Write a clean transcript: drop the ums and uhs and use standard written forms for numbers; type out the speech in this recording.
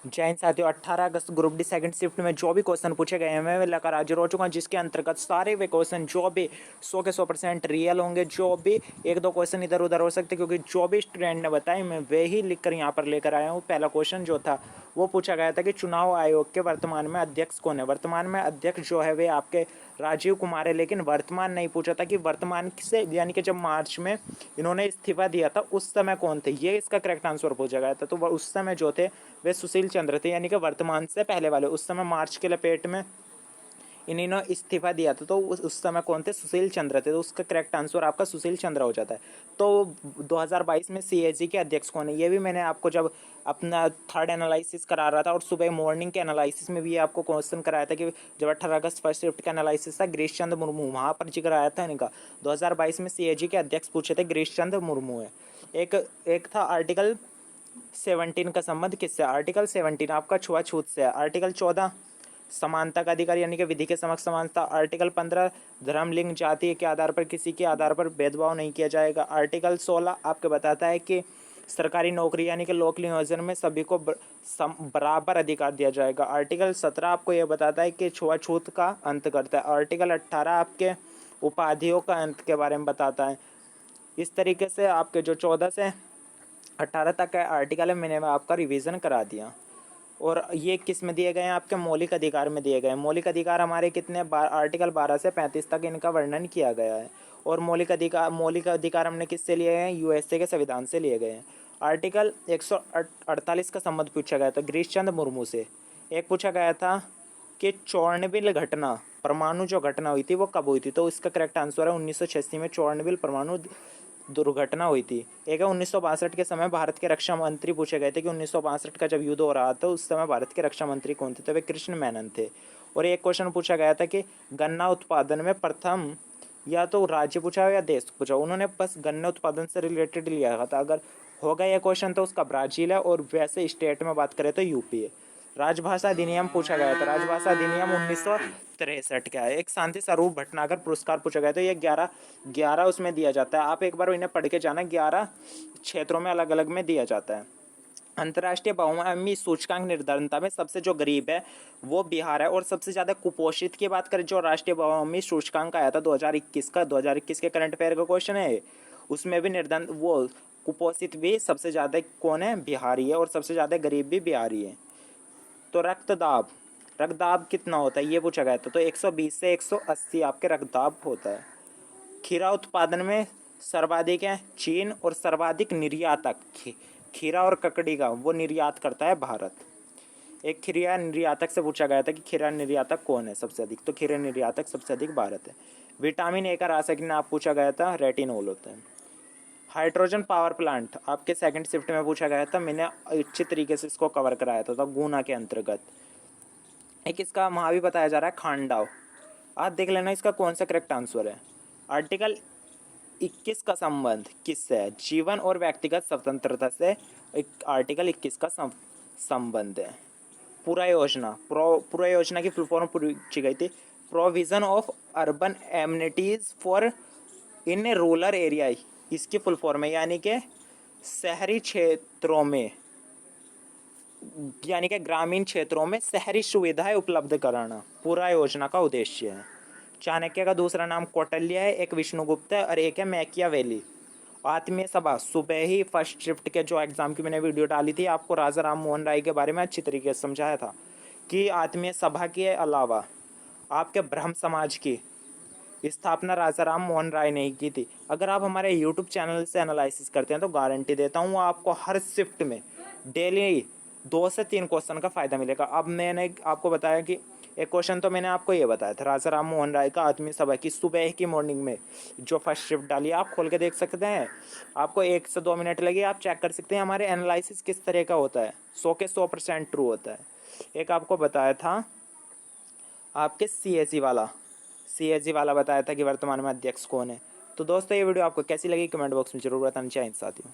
जय हिंद साथियों। 18 अगस्त group D second shift में जो भी क्वेश्चन पूछे गए हैं मैं लेकर हाजिर हो चुका हूँ, जिसके अंतर्गत सारे वे क्वेश्चन जो भी 100 के 100% रियल होंगे। जो भी एक दो क्वेश्चन इधर उधर हो सकते, क्योंकि जो भी स्टूडेंट ने बताए मैं वे ही लिख कर यहाँ पर लेकर आया हूँ। पहला क्वेश्चन जो था वो पूछा गया था कि चुनाव आयोग के वर्तमान में अध्यक्ष कौन है। वर्तमान में अध्यक्ष जो है वे आपके राजीव कुमार है, लेकिन वर्तमान नहीं पूछा था कि वर्तमान से, यानी कि जब मार्च में इन्होंने इस्तीफा दिया था उस समय कौन थे, ये इसका करेक्ट आंसर पूछा गया था। तो उस समय जो थे वे सुशील चंद्र थे, यानी कि वर्तमान से पहले वाले। उस समय मार्च के लपेट में इन्होंने इस्तीफा दिया था, तो उस समय कौन थे, सुशील चंद्र थे। तो उसका करेक्ट आंसर आपका सुशील चंद्र हो जाता है। तो 2022 में सीएजी के अध्यक्ष कौन है, ये भी मैंने आपको जब अपना थर्ड एनालिसिस करा रहा था और सुबह मॉर्निंग के एनालिसिस में भी आपको क्वेश्चन कराया था कि जब 18 अगस्त फर्स्ट शिफ्ट का एनालिसिस था, गिरीश चंद्र मुर्मू, वहाँ पर जिक्र आया था इनका। 2022 में सीएजी के अध्यक्ष पूछे थे, गिरीश चंद्र मुर्मू है। एक था आर्टिकल 17 का संबंध किससे। आर्टिकल 17 आपका छुआछूत से है। आर्टिकल 14 समानता का अधिकार, यानी कि विधि के समक्ष समानता। आर्टिकल 15 धर्म लिंग जाति के आधार पर किसी के आधार पर भेदभाव नहीं किया जाएगा। आर्टिकल 16 आपको बताता है कि सरकारी नौकरी यानी कि लोक नियोजन में सभी को बराबर अधिकार दिया जाएगा। आर्टिकल 17 आपको यह बताता है कि छुआछूत का अंत करता है। आर्टिकल 18 आपके उपाधियों का अंत के बारे में बताता है। इस तरीके से आपके जो 14 से 18 तक का आर्टिकल है, मैंने आपका रिवीजन करा दिया। और ये किस में दिए गए हैं, आपके मौलिक अधिकार में दिए गए हैं। मौलिक अधिकार हमारे कितने, आर्टिकल 12 से 35 तक इनका वर्णन किया गया है। और मौलिक अधिकार हमने किससे लिए हैं, यूएसए के संविधान से लिए गए हैं। आर्टिकल 148 का संबंध पूछा गया था गिरीश चंद्र मुर्मू से। एक पूछा गया था कि चोर्नोबिल घटना, परमाणु जो घटना हुई थी वो कब हुई थी। तो इसका करेक्ट आंसर है 1986 में चोर्नोबिल परमाणु दुर्घटना हुई थी। एक है 1962 के समय भारत के रक्षा मंत्री पूछे गए थे कि 1962 का जब युद्ध हो रहा था उस समय भारत के रक्षा मंत्री कौन थे, तो वे कृष्ण मेनन थे। और एक क्वेश्चन पूछा गया था कि गन्ना उत्पादन में प्रथम, या तो राज्य पूछा या देश पूछा, उन्होंने बस गन्ना उत्पादन से रिलेटेड लिया था। अगर होगा यह क्वेश्चन तो उसका ब्राजील है, और वैसे स्टेट में बात करें तो यूपी है। राजभाषा अधिनियम पूछा गया था। राजभाषा अधिनियम 1963 का है। एक शांति स्वरूप भटनागर पुरस्कार पूछा गया था। ये 11 उसमें दिया जाता है। आप एक बार इन्हें पढ़ के जाना, 11 क्षेत्रों में अलग अलग में दिया जाता है। अंतर्राष्ट्रीय बहुआयामी सूचकांक निर्धारणता में सबसे जो गरीब है वो बिहार है। और सबसे ज़्यादा कुपोषित की बात करें, जो राष्ट्रीय बहुआयामी सूचकांक आया था 2021 का, 2021 के करंट अफेयर का क्वेश्चन है, उसमें भी निर्धारण वो कुपोषित भी सबसे ज़्यादा कौन है, बिहारी है। और सबसे ज़्यादा गरीब भी बिहारी है। तो रक्तदाब कितना होता है ये पूछा गया था। तो 120 से 180 आपके रक्तदाब होता है। खीरा उत्पादन में सर्वाधिक है चीन, और सर्वाधिक निर्यातक खीरा और ककड़ी का वो निर्यात करता है भारत। एक खीरा निर्यातक से पूछा गया था कि खीरा निर्यातक कौन है सबसे अधिक, तो खीरा निर्यातक सबसे अधिक भारत है। विटामिन ए का रासायनिक नाम पूछा गया था, रेटिनोल होता है। हाइड्रोजन पावर प्लांट आपके सेकंड शिफ्ट में पूछा गया था, मैंने अच्छी तरीके से इसको कवर कराया था गुना के अंतर्गत। एक इसका वहाँ भी बताया जा रहा है खांडाव। आप देख लेना इसका कौन सा करेक्ट आंसर है। आर्टिकल 21 का संबंध किससे है, जीवन और व्यक्तिगत स्वतंत्रता से। एक आर्टिकल 21 का संबंध है। पूरा योजना की फुल फॉर्म पूछी गई थी, provision of urban amenities for in rural area. इसकी फुल फॉर्म है, यानी कि शहरी क्षेत्रों में, यानी कि ग्रामीण क्षेत्रों में शहरी सुविधाएं उपलब्ध कराना पूरा योजना का उद्देश्य है। चाणक्य का दूसरा नाम कौटिल्य है, एक विष्णुगुप्त है और एक है मैकियावेली। आत्मीय सभा, सुबह ही फर्स्ट शिफ्ट के जो एग्जाम की मैंने वीडियो डाली थी, आपको राजा राम मोहन राय के बारे में अच्छी तरीके से समझाया था कि आत्मीय सभा के अलावा आपके ब्रह्म समाज की स्थापना राजा राम मोहन राय ने ही की थी। अगर आप हमारे यूट्यूब चैनल से एनालिसिस करते हैं तो गारंटी देता हूँ आपको हर शिफ्ट में डेली 2 से 3 क्वेश्चन का फ़ायदा मिलेगा। अब मैंने आपको बताया कि एक क्वेश्चन तो मैंने आपको ये बताया था राजा राम मोहन राय का आत्मीय सभा की सुबह की मॉर्निंग में जो फर्स्ट शिफ्ट डाली, आप खोल के देख सकते हैं। आपको 1 से 2 मिनट लगे, आप चेक कर सकते हैं हमारे एनालिसिस किस तरह का होता है। 100 के 100% ट्रू होता है। एक आपको बताया था आपके सीएजी वाला बताया था कि वर्तमान में अध्यक्ष कौन है। तो दोस्तों ये वीडियो आपको कैसी लगी कमेंट बॉक्स में जरूर बताना चाहिए साथियों।